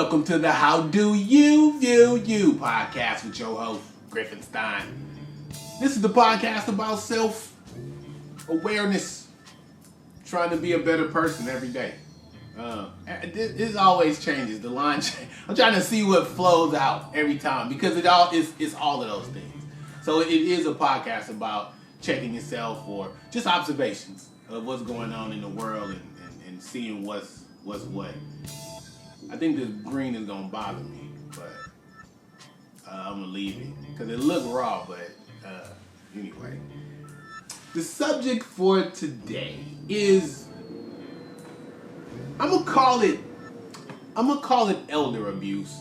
welcome to the How Do You View You podcast with your host, Griffin Stein. This is the podcast about self-awareness, trying to be a better person every day. This always changes, the line I'm trying to see what flows out every time because it's all of those things. So it is a podcast about checking yourself or just observations of what's going on in the world and seeing what's what. I think this green is gonna bother me, but I'm gonna leave it because it look raw. But anyway, the subject for today is I'm gonna call it elder abuse,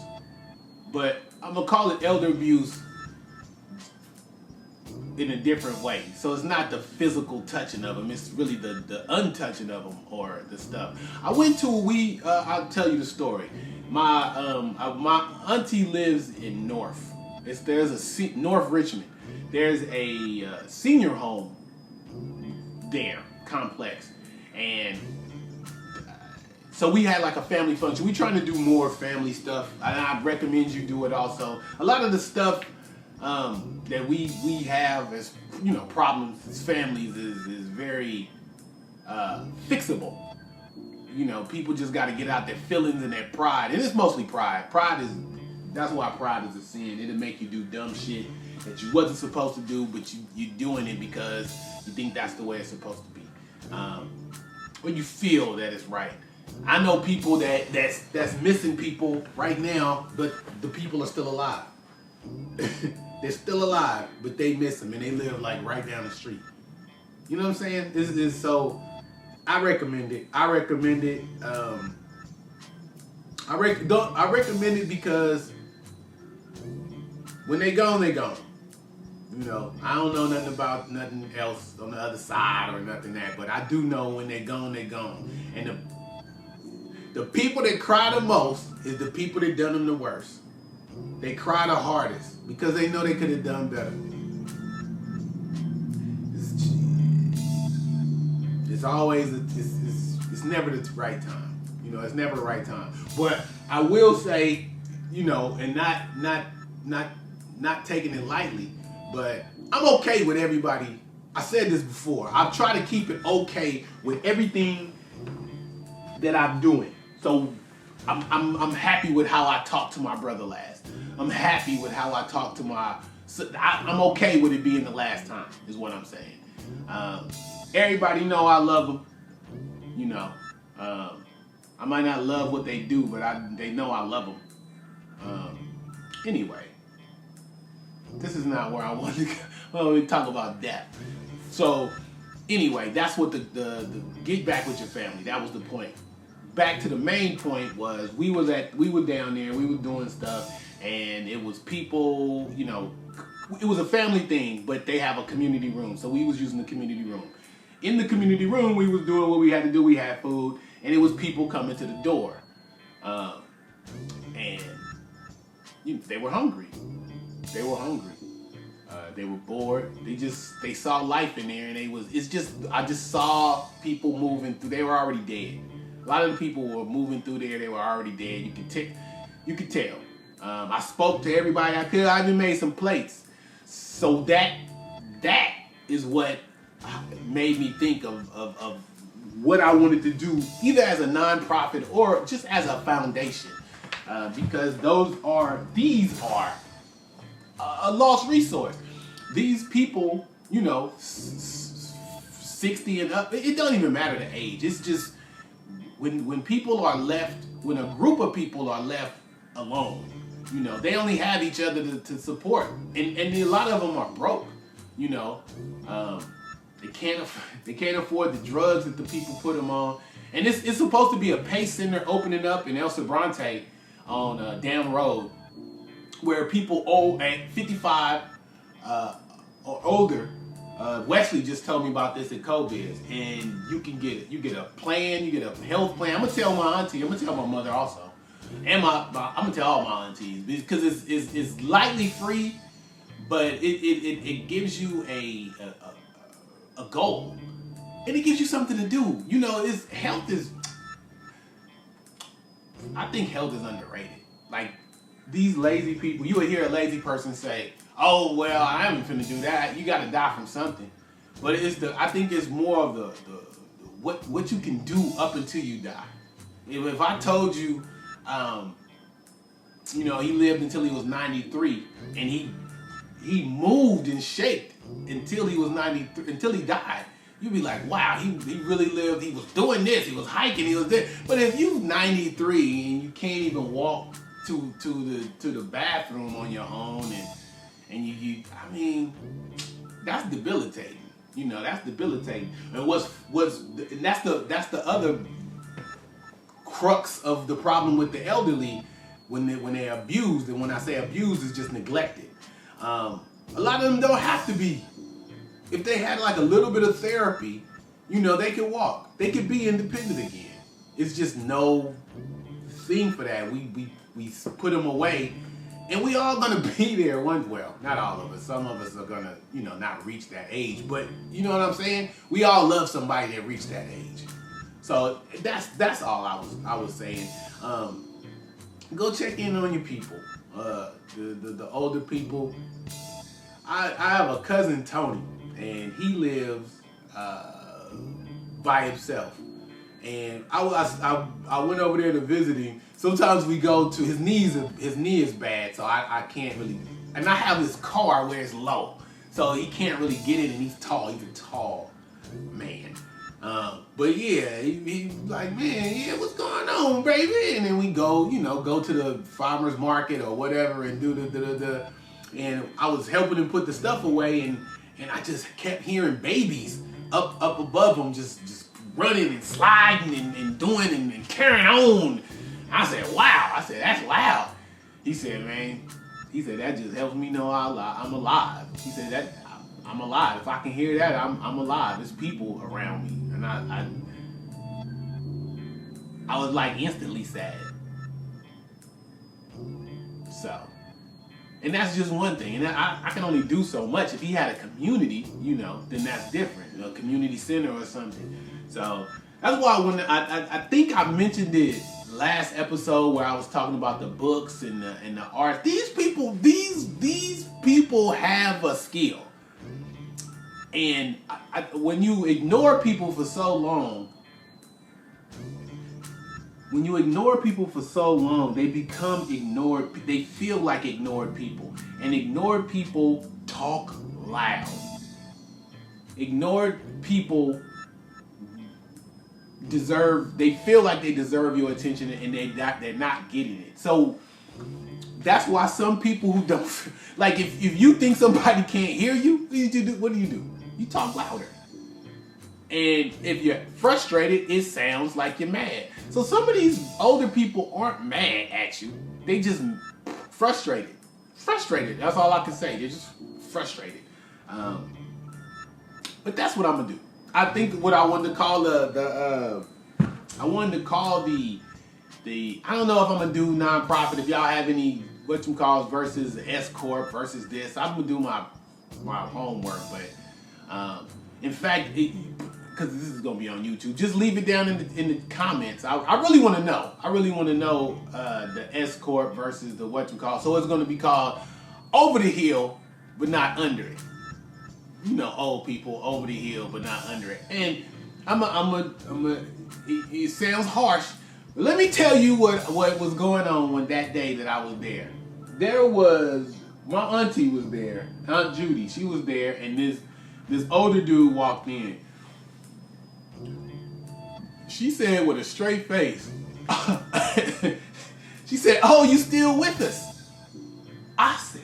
but I'm gonna call it elder abuse in a different way. So it's not the physical touching of them, it's really the untouching of them or the stuff. I went to I'll tell you the story. My auntie lives in North Richmond. There's a senior home there, complex. And so we had like a family function. We trying to do more family stuff. I recommend you do it also. A lot of the stuff that we have as problems as families is very fixable. People just got to get out their feelings and their pride, and it's mostly pride. That's why pride is a sin. It'll make you do dumb shit that you wasn't supposed to do, but you're doing it because you think that's the way it's supposed to be, or you feel that it's right. I know people that's missing people right now, but the people are still alive. They're still alive, but they miss them, and they live like right down the street. You know what I'm saying? This is so. I recommend it. I recommend it because when they gone, they gone. I don't know nothing about nothing else on the other side or nothing that, but I do know when they gone, they gone. And the people that cry the most is the people that done them the worst. They cry the hardest because they know they could have done better. It's always, it's never the right time. It's never the right time. But I will say, and not taking it lightly, but I'm okay with everybody. I said this before. I try to keep it okay with everything that I'm doing. So I'm happy with how I talked to my brother last. I'm happy with how I talked to I'm okay with it being the last time, is what I'm saying. Everybody know I love them. I might not love what they do, but they know I love them. Anyway, this is not where I want to go. Well, we talk about that. So, anyway, that's what the get back with your family. That was the point. Back to the main point was we were down there, we were doing stuff, and it was people, it was a family thing, but they have a community room, so we was using the community room. In the community room, we was doing what we had to do. We had food, and it was people coming to the door, and they were hungry. They were hungry. They were bored. They saw life in there, and I just saw people moving through. They were already dead. A lot of the people were moving through there. They were already dead. You could tell. I spoke to everybody I could. I even made some plates. So that is what made me think of what I wanted to do, either as a nonprofit or just as a foundation, because these are a lost resource. These people, 60 and up, it don't even matter the age. It's just when people are left, when a group of people are left alone, they only have each other to support, and a lot of them are broke. They can't afford the drugs that the people put them on, and it's supposed to be a PACE center opening up in El Sobrante on Dam Road, where people at 55 or older. Wesley just told me about this at CoBiz, and you get a plan, you get a health plan. I'm gonna tell my auntie, I'm gonna tell my mother also, and I'm gonna tell all my aunties, because it's lightly free, but it gives you a goal, and it gives you something to do. Health is I think health is underrated. Like, these lazy people, you would hear a lazy person say, "Oh well, I ain't finna do that." You got to die from something. But I think it's more of the what you can do up until you die. If I told you, he lived until he was 93, and he moved and shaped until he was 93, until he died. You'd be like, wow, he really lived. He was doing this. He was hiking. He was there. But if you're 93 and you can't even walk to the bathroom on your own, and you I mean, that's debilitating. That's debilitating. And that's the other crux of the problem with the elderly when they're abused. And when I say abused, it's just neglected. A lot of them don't have to be. If they had like a little bit of therapy, they could walk. They could be independent again. It's just no thing for that. We put them away, and we all gonna be there well, not all of us. Some of us are gonna, not reach that age. But you know what I'm saying? We all love somebody that reached that age. So that's all I was saying. Go check in on your people. The older people. I have a cousin, Tony, and he lives by himself. And I went over there to visit him. Sometimes we go to his knee is bad, so I can't really. And I have this car where it's low, so he can't really get in. And he's tall. He's a tall man. But yeah, he's like, man, yeah, what's going on, baby? And then we go to the farmer's market or whatever and do the. And I was helping him put the stuff away, and I just kept hearing babies up above him, just running and sliding and doing and carrying on. I said, wow. I said, that's loud. He said, man, that just helps me know I'm alive. He said, that I'm alive. If I can hear that, I'm alive. There's people around me. And I was like instantly sad. So, and that's just one thing. And I can only do so much. If he had a community, then that's different. A community center or something. So that's why when I think I mentioned it last episode where I was talking about the books and the art. These people have a skill. And when you ignore people for so long, they become ignored. They feel like ignored people. And ignored people talk loud. Ignored people they feel like they deserve your attention, and they're not getting it. So that's why some people who don't, like if you think somebody can't hear you, what do? You talk louder. And if you're frustrated, it sounds like you're mad. So some of these older people aren't mad at you. They just frustrated. Frustrated. That's all I can say. They're just frustrated. But that's what I'm gonna do. I think what I wanted to call the I don't know if I'm gonna do nonprofit. If y'all have any versus S Corp versus this, I'm gonna do my homework. But in fact, because this is gonna be on YouTube, just leave it down in the comments. I really want to know. I really want to know the S Corp versus the So it's gonna be called Over the Hill, but not under it. Old people over the hill, but not under it. And it sounds harsh, but let me tell you what was going on that day that I was there. My auntie was there, Aunt Judy, she was there, and this older dude walked in. She said with a straight face, she said, "Oh, you still with us?" I said,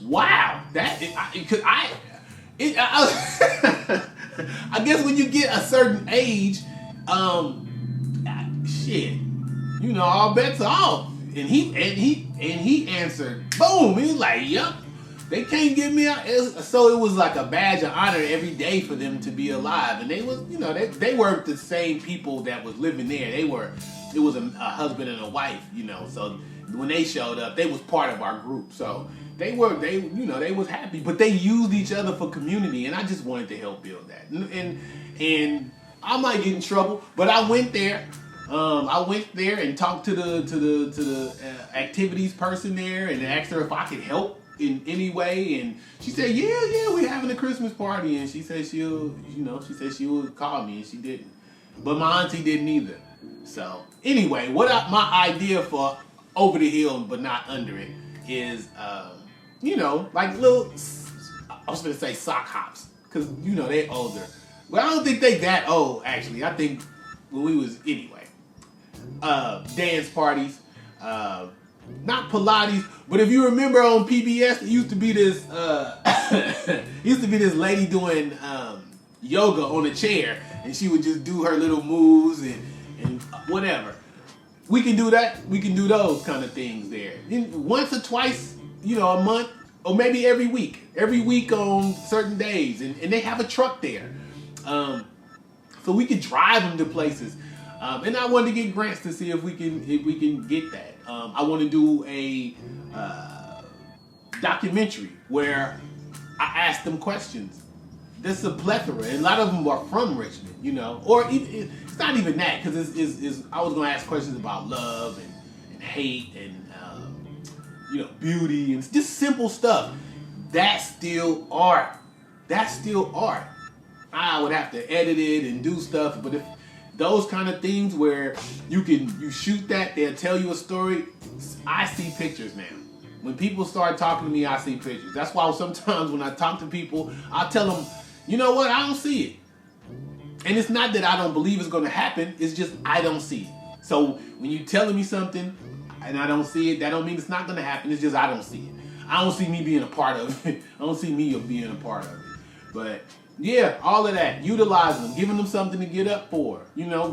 wow, I guess when you get a certain age, shit, all bets are off. And he answered, boom. He was like, "Yep, they can't get me out." So it was like a badge of honor every day for them to be alive. And they was, they weren't the same people that was living there. It was a husband and a wife, So when they showed up, they was part of our group. So they was happy, but they used each other for community, and I just wanted to help build that. And I might get in trouble, but I went there. I went there and talked to the activities person there and asked her if I could help in any way, and she said, yeah, we're having a Christmas party, and she said she would call me, and she didn't. But my auntie didn't either. So anyway, my idea for over the hill but not under it is, like little, I was gonna say sock hops, because they're older. Well, I don't think they that old, actually. I think when we was, anyway, dance parties, not Pilates, but if you remember on PBS, there used to be this lady doing yoga on a chair, and she would just do her little moves and whatever. We can do that. We can do those kind of things there. Once or twice, a month, or maybe every week. Every week on certain days, and they have a truck there. So we can drive them to places. And I wanted to get grants to see if we can get that. I want to do a documentary where I ask them questions. There's a plethora, and a lot of them are from Richmond, or it's not even that, because I was going to ask questions about love and hate and beauty and just simple stuff. That's still art. That's still art. I would have to edit it and do stuff, but if those kind of things where you shoot that, they'll tell you a story. I see pictures now. When people start talking to me, I see pictures. That's why sometimes when I talk to people, I tell them, you know what, I don't see it. And it's not that I don't believe it's going to happen. It's just I don't see it. So when you're telling me something and I don't see it, that don't mean it's not going to happen. It's just I don't see it. I don't see me being a part of it. I don't see me being a part of it. But yeah, all of that, utilizing them, giving them something to get up for,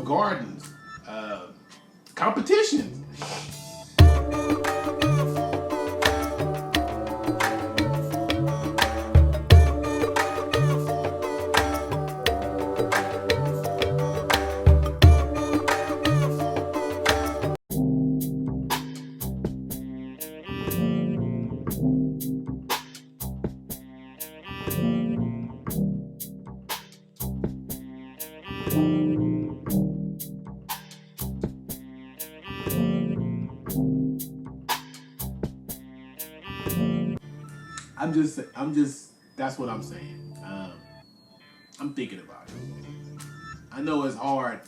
gardens, competitions. I'm just, that's what I'm saying. I'm thinking about it. I know it's hard,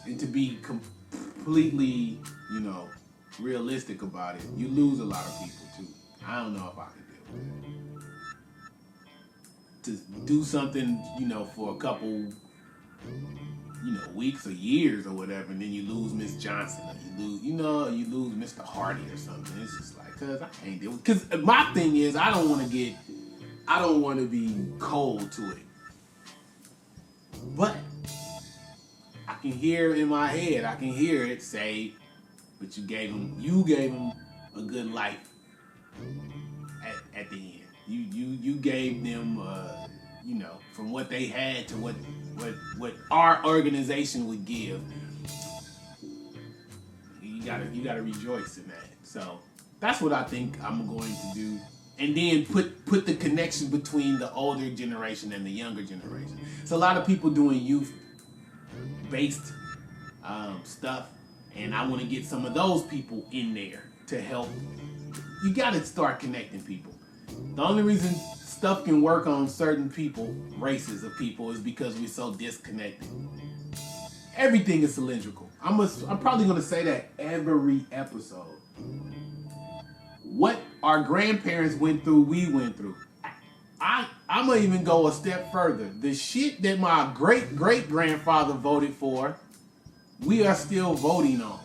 and to be completely, realistic about it, you lose a lot of people too. I don't know if I could deal with it. To do something, for a couple, weeks or years or whatever, and then you lose Miss Johnson, or you lose Mr. Hardy or something. It's just like, cause I can't deal with it. Cause my thing is, I don't want to be cold to it. But I can hear in my head, I can hear it say, but you gave him a good life at the end. You gave them, from what they had to what our organization would give. You gotta rejoice in that. So that's what I think I'm going to do, and then put the connection between the older generation and the younger generation. So a lot of people doing youth-based stuff, and I want to get some of those people in there to help. You got to start connecting people. The only reason stuff can work on certain people, races of people, is because we're so disconnected. Everything is cylindrical. I'm probably going to say that every episode. What our grandparents went through, we went through. I'm going to even go a step further. The shit that my great-great-grandfather voted for, we are still voting on.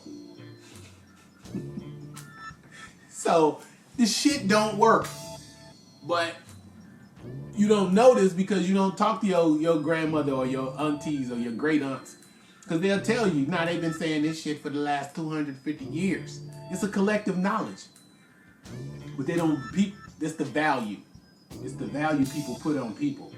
So, this shit don't work. But you don't notice because you don't talk to your grandmother or your aunties or your great aunts. Because they'll tell you, they've been saying this shit for the last 250 years. It's a collective knowledge. But it's the value. It's the value people put on people.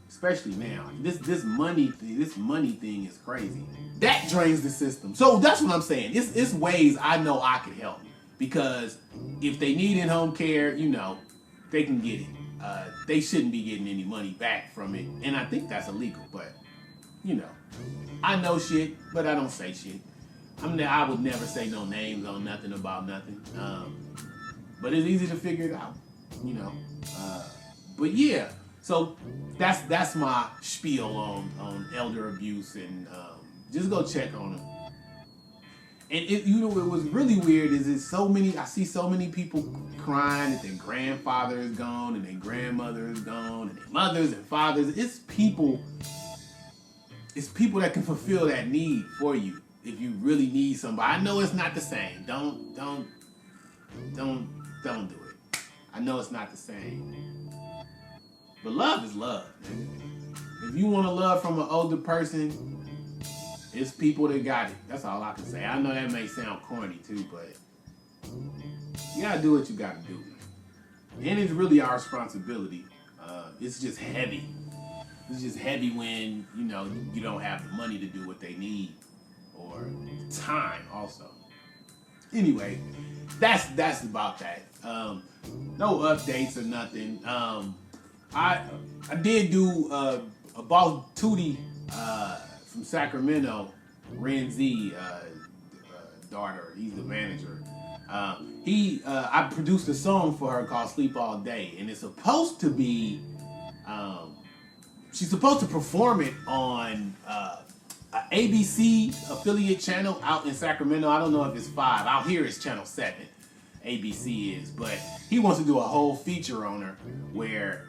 Especially now. This money thing is crazy. That drains the system. So that's what I'm saying. It's ways I know I could help. Because if they need in-home care, they can get it. They shouldn't be getting any money back from it. And I think that's illegal, but you know, I know shit, but I don't say shit. I would never say no names on nothing about nothing. But it's easy to figure it out, you know. But yeah, so that's my spiel on elder abuse, and just go check on them. And what was really weird is I see so many people crying that their grandfather is gone and their grandmother is gone and their mothers and fathers. It's people that can fulfill that need for you if you really need somebody. I know it's not the same. Don't do it. I know it's not the same. But love is love, man. If you want to love from an older person, it's people that got it. That's all I can say. I know that may sound corny too, but you gotta do what you gotta do. And it's really our responsibility. It's just heavy. It's just heavy when, you don't have the money to do what they need. Or time also. Anyway, that's about that. No updates or nothing. I did do a boss Tootie from Sacramento, Renzi daughter. He's the manager. I produced a song for her called "Sleep All Day," and it's supposed to be. She's supposed to perform it on a ABC affiliate channel out in Sacramento. I don't know if it's 5. Out here it's channel 7. ABC is, but he wants to do a whole feature on her where,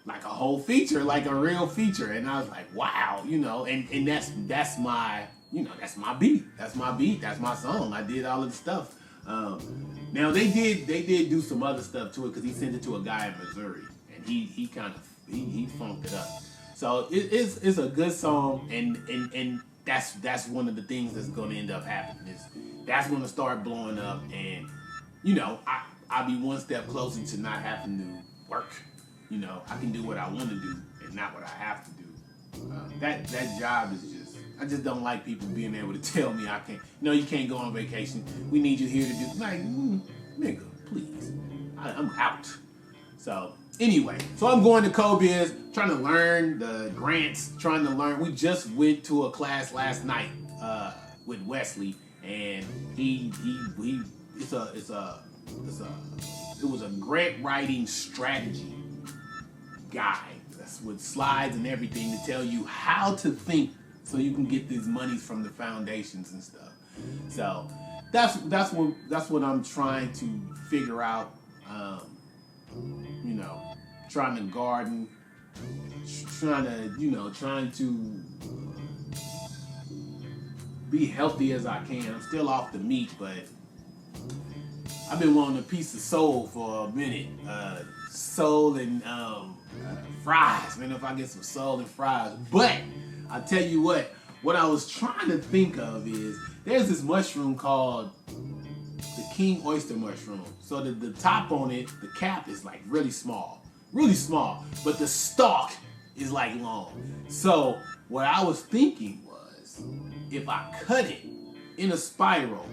like a whole feature, like a real feature. And I was like, wow, and that's my, that's my beat. That's my beat. That's my song. I did all of the stuff. Now they did do some other stuff to it because he sent it to a guy in Missouri, and he kind of he funked it up. So it's a good song, and that's one of the things that's going to end up happening. That's going to start blowing up, and I'll be one step closer to not having to work. I can do what I want to do and not what I have to do. That job is I just don't like people being able to tell me I can't. No, you can't go on vacation. We need you here to do. Like, nigga, please. I'm out. So anyway, I'm going to CoBiz, trying to learn the grants, trying to learn. We just went to a class last night with Wesley, and it was a grant writing strategy guide. That's with slides and everything to tell you how to think so you can get these monies from the foundations and stuff. So that's what I'm trying to figure out. Trying to garden, trying to be healthy as I can. I'm still off the meat, but I've been wanting a piece of soul for a minute. Soul and fries, man. If I get some soul and fries, but I tell you what I was trying to think of is there's this mushroom called the king oyster mushroom. So the top on it, the cap is like really small, but the stalk is like long. So what I was thinking was if I cut it in a spiral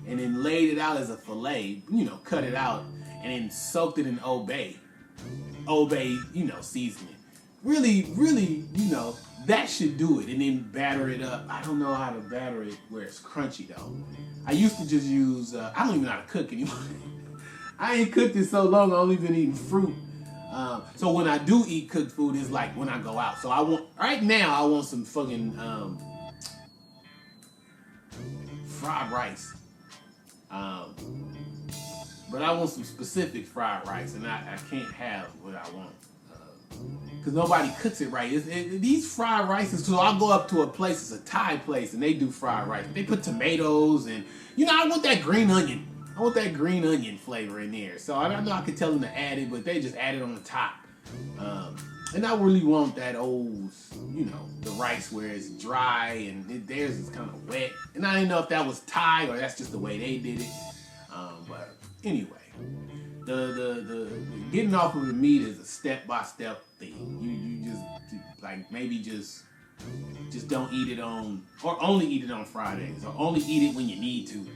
and then laid it out as a fillet, cut it out and then soaked it in Old Bay, seasoning. Really, that should do it. And then batter it up. I don't know how to batter it where it's crunchy though. I used to just use, I don't even know how to cook anymore. I ain't cooked it so long, I've only been eating fruit. So when I do eat cooked food, it's like when I go out. So I want some fucking fried rice. But I want some specific fried rice, and I can't have what I want. Because nobody cooks it right. These fried rices, so I'll go up to a place, it's a Thai place, and they do fried rice. They put tomatoes and, I want that green onion. I want that green onion flavor in there. So I don't know I could tell them to add it, but they just add it on the top. And I really want that old, the rice where it's dry and theirs is kind of wet. And I didn't know if that was Thai or that's just the way they did it. But anyway, the getting off of the meat is a step-by-step thing. You just like maybe just don't eat it on, or only eat it on Fridays, or only eat it when you need to.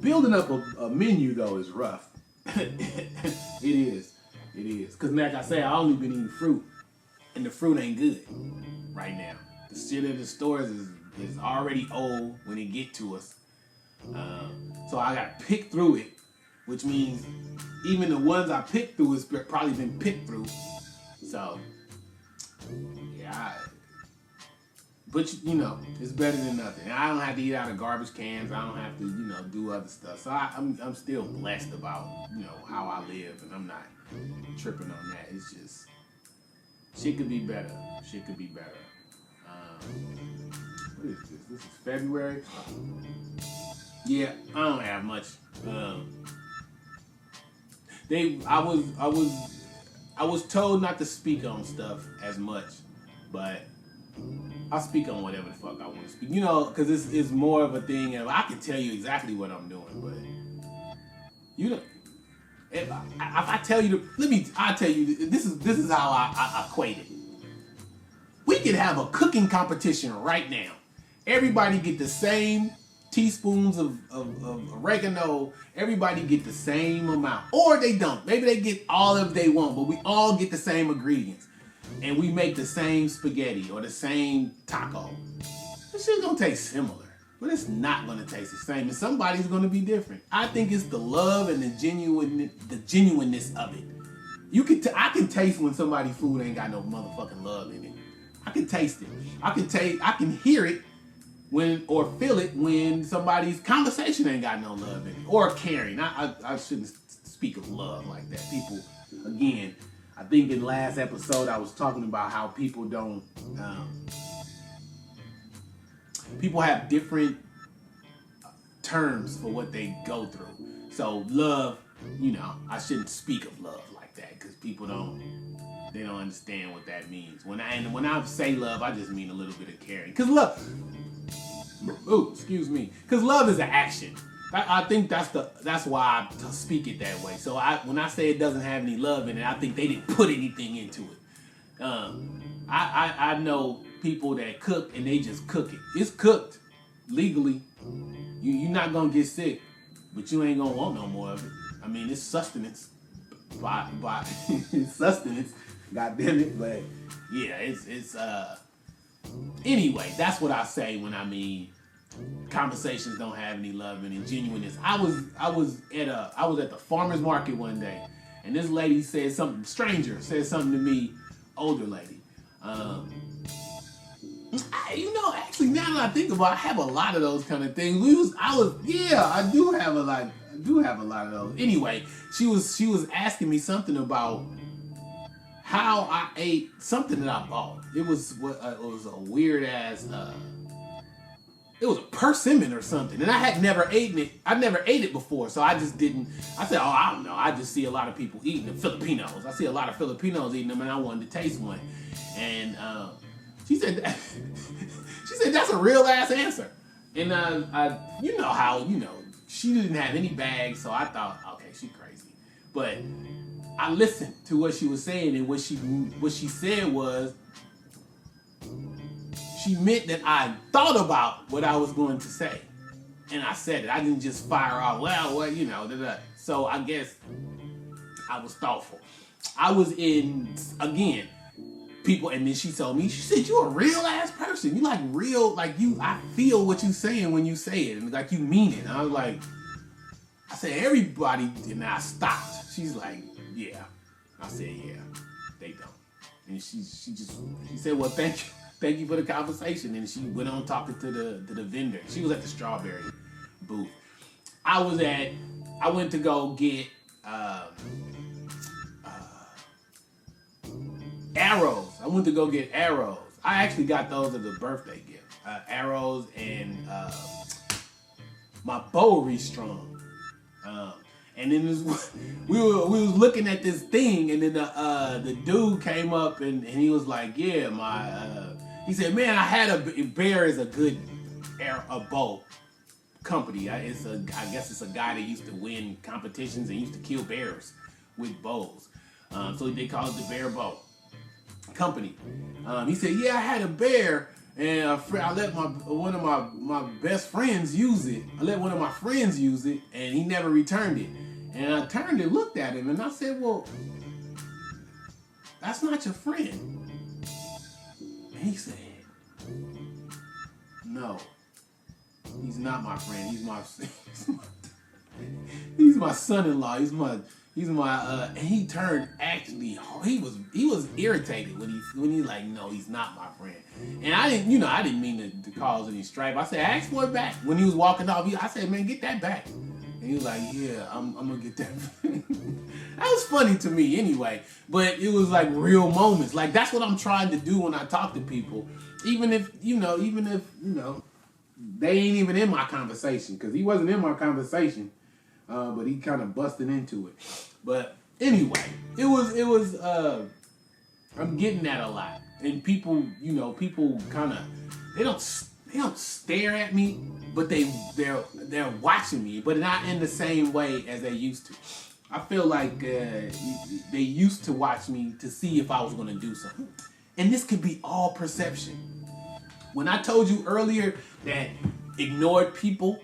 Building up a menu though is rough. It is. Because like I say, I only been eating fruit. And and the fruit ain't good right now. The shit at the stores is already old when it get to us. So I gotta pick through it, which means even the ones I picked through has probably been picked through. So yeah, but you know, it's better than nothing. And I don't have to eat out of garbage cans. I don't have to, you know, do other stuff. So I'm still blessed about, you know, how I live, and I'm not tripping on that. It's just shit could be better. Shit could be better. What is this? This is February. Yeah, I don't have much. I was told not to speak on stuff as much, but I'll speak on whatever the fuck I want to speak. You know, because it's more of a thing of I can tell you exactly what I'm doing, but you don't. If I tell you, I'll tell you. This is how I equate it. We could have a cooking competition right now. Everybody get the same teaspoons of oregano. Everybody get the same amount, or they don't. Maybe they get all of they want, but we all get the same ingredients, and we make the same spaghetti or the same taco. This shit's gonna taste similar, but it's not gonna taste the same, and somebody's gonna be different. I think it's the love and the genuineness of it. I can taste when somebody's food ain't got no motherfucking love in it. I can taste it. I can hear it or feel it when somebody's conversation ain't got no love in it or caring. I shouldn't speak of love like that. People, again, I think in last episode I was talking about how people don't. People have different terms for what they go through. So love, you know, I shouldn't speak of love like that because people don't understand what that means. When I say love, I just mean a little bit of caring. Because love, because love is an action. I think that's why I speak it that way. So when I say it doesn't have any love in it, I think they didn't put anything into it. I know people that cook and they just cook it. It's cooked legally. You're not gonna get sick, but you ain't gonna want no more of it. I mean, it's sustenance. By it's sustenance. God damn it, but yeah, it's anyway, that's what I say when I mean conversations don't have any love in it, genuineness. I was at the farmer's market one day, and this lady said something, said something to me, older lady. Actually, now that I think about it, I have a lot of those kind of things. I do have a lot of those. Anyway, she was asking me something about how I ate something that I bought. It was a weird ass. It was a persimmon or something, and I had never eaten it. I never ate it before, so I just didn't. I said, I don't know. I just see a lot of people eating them. Filipinos. I see a lot of Filipinos eating them, and I wanted to taste one. And she said, that's a real ass answer. And you know how she didn't have any bags, so I thought, okay, she crazy. But I listened to what she was saying, and what she said was, she meant that I thought about what I was going to say, and I said it. I didn't just fire off, So I guess I was thoughtful. I was in, again, people, and then she told me, she said, "You a real ass person. You like real, like you. I feel what you saying when you say it, and like you mean it." And I was like, I said, "Everybody," and I stopped. She's like, "Yeah." I said, "Yeah, they don't." And she said, "Well, thank you for the conversation." And she went on talking to the vendor. She was at the strawberry booth. I went to go get arrows. I went to go get arrows. I actually got those as a birthday gift. Arrows and my bow restrung. And then we was looking at this thing, and then the dude came up and he was like, "Yeah, he said, man, I had a Bear is a good bow company. I guess it's a guy that used to win competitions and used to kill bears with bows. So they call it the Bear Bow Company." He said, "Yeah, I had a bear, and I let one of my best friends use it. I let one of my friends use it, and he never returned it." And I turned and looked at him, and I said, "Well, that's not your friend." And he said, no, he's not my friend. He's my son-in-law. He's my and he turned actually, he was irritated when he like, no, he's not my friend. And I didn't mean to cause any strife. I said, ask for it back. When he was walking off, I said, man, get that back. And he was like, yeah, I'm gonna get that. That was funny to me anyway, but it was like real moments. Like that's what I'm trying to do when I talk to people, even if they ain't even in my conversation, because he wasn't in my conversation, but he kind of busted into it. But anyway, it was I'm getting that a lot, and people kind of they don't stare at me, but they're watching me, but not in the same way as they used to. I feel like they used to watch me to see if I was going to do something. And this could be all perception. When I told you earlier that ignored people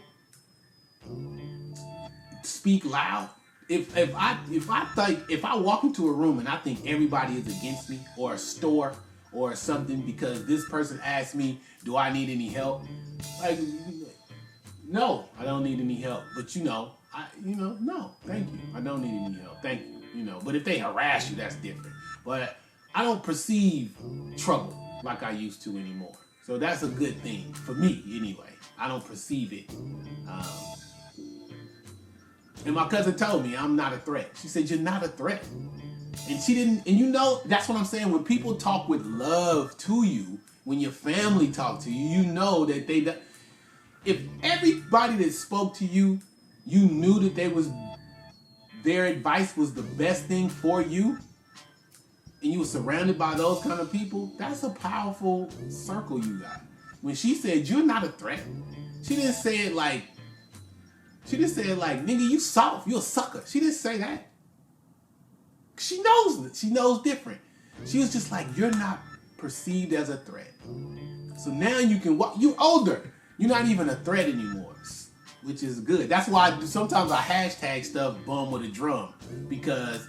speak loud, if I walk into a room and I think everybody is against me, or a store or something, because this person asked me, do I need any help? Like, no, I don't need any help. But no, thank you. I don't need any help. Thank you. But if they harass you, that's different. But I don't perceive trouble like I used to anymore. So that's a good thing for me anyway. I don't perceive it. And my cousin told me I'm not a threat. She said, you're not a threat. And she didn't, and that's what I'm saying. When people talk with love to you, when your family talk to you, you know that if everybody that spoke to you, you knew that their advice was the best thing for you, and you were surrounded by those kind of people, that's a powerful circle you got. When she said, you're not a threat, she didn't say it like, nigga, you soft, you a sucker. She didn't say that. She knows different. She was just like, you're not perceived as a threat. So now you can walk, you older. You're not even a threat anymore, which is good. That's why sometimes I hashtag stuff bum with a drum, because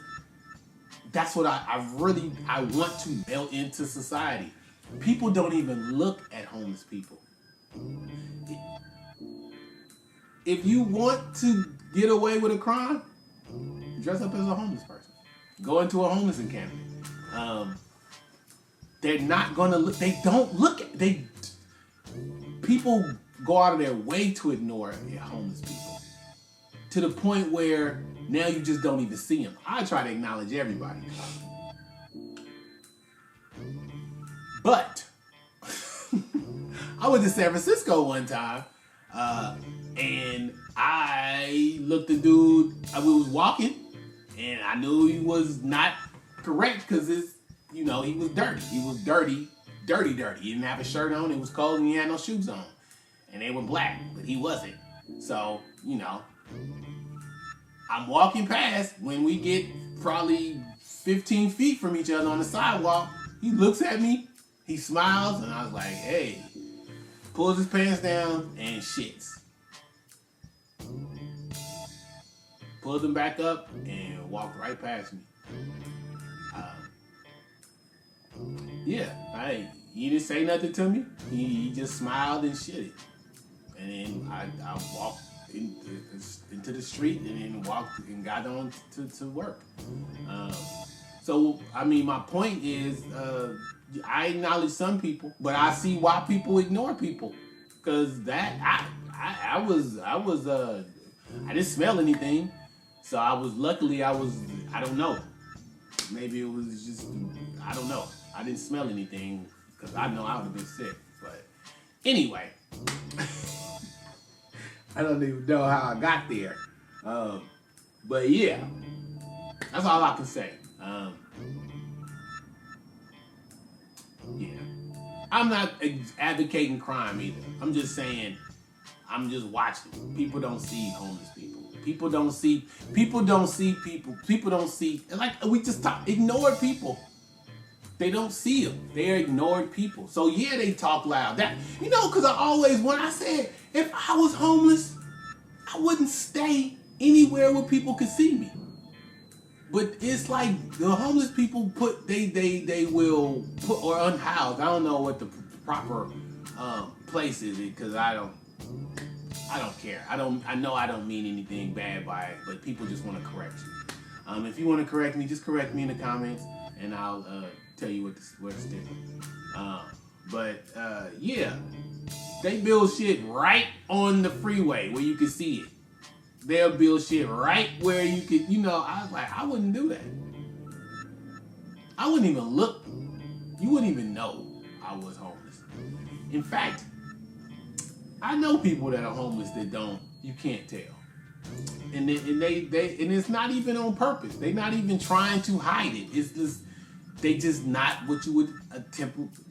that's what I want to melt into society. People don't even look at homeless people. If you want to get away with a crime, dress up as a homeless person. Go into a homeless encampment. They're not gonna look. They don't look at. People go out of their way to ignore homeless people, to the point where now you just don't even see them. I try to acknowledge everybody, but I went to San Francisco one time, and I looked at dude. I was walking, and I knew he was not correct because he was dirty. He was dirty. He didn't have a shirt on. It was cold, and he had no shoes on, and they were black, but he wasn't. So I'm walking past. When we get probably 15 feet from each other on the sidewalk, he looks at me. He smiles, and I was like, "Hey." Pulls his pants down and shits. Pulled them back up and walked right past me. He didn't say nothing to me. He just smiled and shitted. And then I walked into the street and then walked and got on to work. My point is, I acknowledge some people, but I see why people ignore people. Cause I didn't smell anything, so I don't know. Maybe it was just, I don't know. I didn't smell anything because I know I would have been sick. But anyway, I don't even know how I got there. But yeah, that's all I can say. I'm not advocating crime either. I'm just saying, I'm just watching. People don't see homeless people. People don't see people. People don't see, like we just talked, ignored people. They don't see them. They're ignored people. So yeah, they talk loud. Because when I said, if I was homeless, I wouldn't stay anywhere where people could see me. But it's like the homeless people they will put, or unhoused. I don't know what the proper place is, because I don't care. I know I don't mean anything bad by it, but people just want to correct you. If you want to correct me, just correct me in the comments, and I'll tell you where to stick. Yeah, they build shit right on the freeway where you can see it. They'll build shit right where you could, I was like, I wouldn't do that. I wouldn't even look. You wouldn't even know I was homeless. In fact, I know people that are homeless that you can't tell. And it's not even on purpose. They're not even trying to hide it. It's just, they just not what you would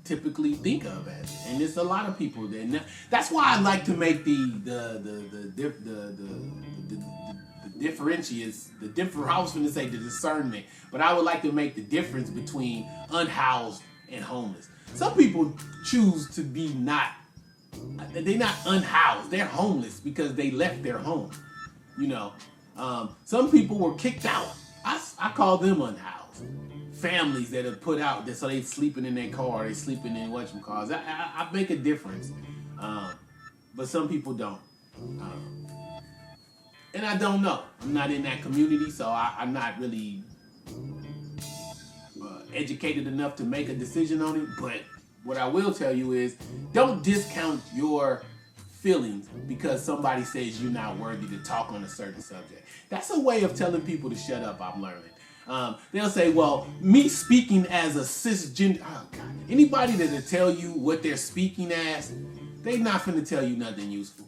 typically think of as it. And it's a lot of people that. That's why I like to make the differentiates, I was going to say the discernment, but I would like to make the difference between unhoused and homeless. Some people choose to be they're not unhoused, they're homeless because they left their home. Some people were kicked out. I call them unhoused. Families that are put out, so they sleeping in their car, they sleeping in whatchamacalls. I make a difference, but some people don't. And I don't know. I'm not in that community, so I'm not really educated enough to make a decision on it. But what I will tell you is, don't discount your feelings because somebody says you're not worthy to talk on a certain subject. That's a way of telling people to shut up, I'm learning. They'll say, well, me speaking as a cisgender, oh God, anybody that'll tell you what they're speaking as, they're not finna tell you nothing useful.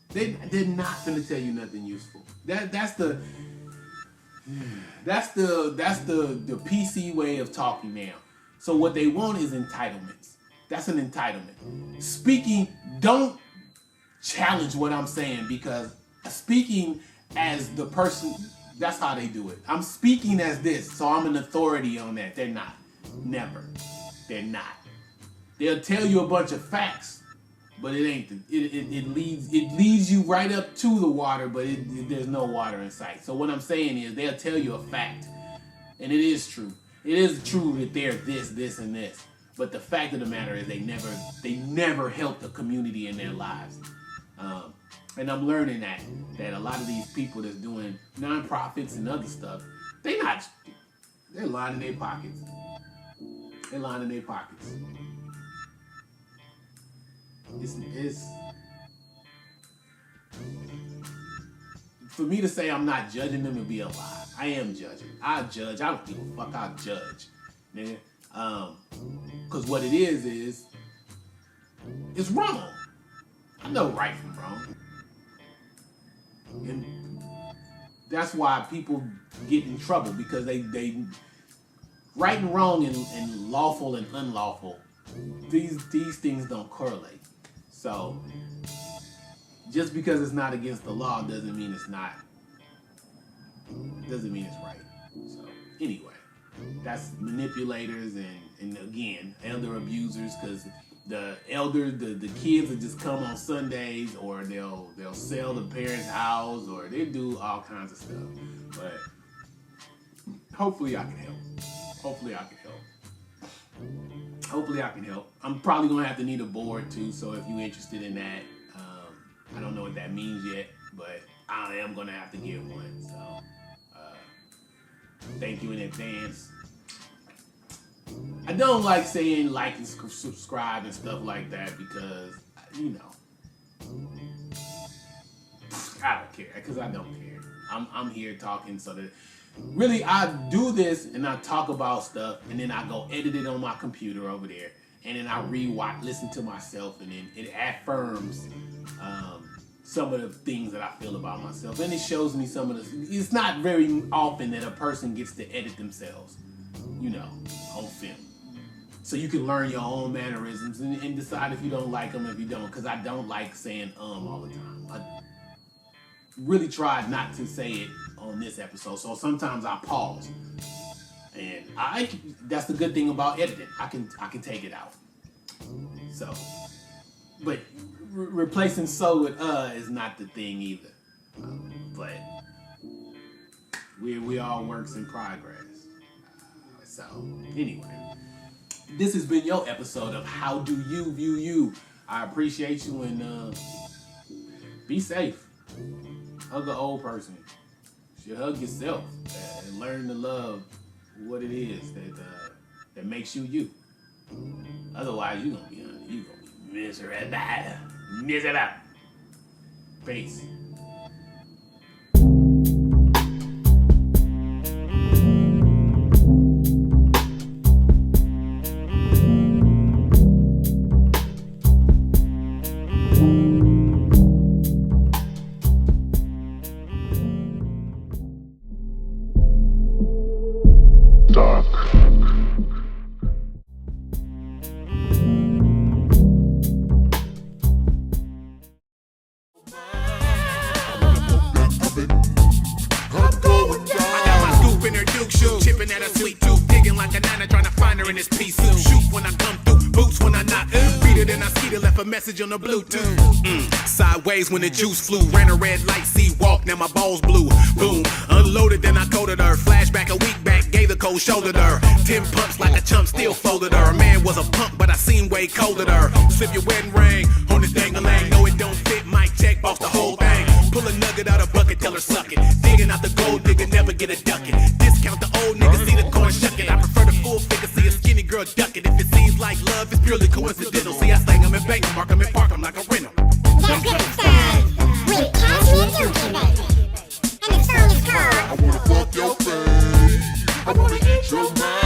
They're not finna tell you nothing useful. That's the PC way of talking now. So what they want is entitlements. That's an entitlement. Speaking, don't challenge what I'm saying, because speaking as the person, that's how they do it. I'm speaking as this, so I'm an authority on that. They're not. Never. They're not. They'll tell you a bunch of facts, but it ain't. It leads you right up to the water, but there's no water in sight. So what I'm saying is, they'll tell you a fact, and it is true. It is true that they're this, and this. But the fact of the matter is, they never helped the community in their lives. And I'm learning that a lot of these people that's doing nonprofits and other stuff, they're lining their pockets. They're lining their pockets. It's for me to say I'm not judging them would be a lie. I am judging. I judge. I don't give a fuck. I judge, nigga. Cause what it is it's wrong. I know right from wrong. And that's why people get in trouble, because they right and wrong and lawful and unlawful, these things don't correlate. So just because it's not against the law doesn't mean it's right. So anyway, that's manipulators and again, elder abusers, because the kids will just come on Sundays, or they'll sell the parents' house, or they do all kinds of stuff. But hopefully I can help. Hopefully I can help. I'm probably gonna have to need a board too, so if you're interested in that, I don't know what that means yet, but I am gonna have to get one. So thank you in advance. I don't like saying like and subscribe and stuff like that, because I don't care, because I don't care. I'm here talking so that really I do this and I talk about stuff, and then I go edit it on my computer over there, and then I listen to myself, and then it affirms some of the things that I feel about myself, and it shows me some of the. It's not very often that a person gets to edit themselves, on film. So you can learn your own mannerisms and decide if you don't like them, if you don't, because I don't like saying all the time. I really tried not to say it on this episode, so sometimes I pause, and that's the good thing about editing. I can take it out. So, but replacing so with is not the thing either. But we all works in progress. So anyway, this has been your episode of How Do You View You. I appreciate you, and be safe. Hug an old person. You should hug yourself and learn to love what it is that makes you you. Otherwise, you're gonna be miserable. Peace. At a sweet tooth, digging like a nana, trying to find her in this piece suit. Shoot when I come through, boots when I knock. Beat it and I skeet it, left a message on the Bluetooth. Sideways when the juice flew, ran a red light, see walk, now my balls blue. Boom, unloaded, then I coded her. Flashback a week back, gave the cold shoulder her. 10 pumps like a chump, still folded her. A man was a punk, but I seen way colder her. Slip your wedding ring on this dang-a-lang. No, it don't fit, mic check, boss the whole thing. Pull a nugget out a bucket, tell her suck it. Digging out the gold digger, never get a ducking. Discount the old nigga, see the coin shucking. I prefer the full figure, see a skinny girl duck it. If it seems like love, it's purely coincidental. See, I slang them and bang them, mark them and park them like a rental. That's good stuff with Cassie and Dookie, baby. And the song is called I wanna fuck your face, I wanna eat your mind.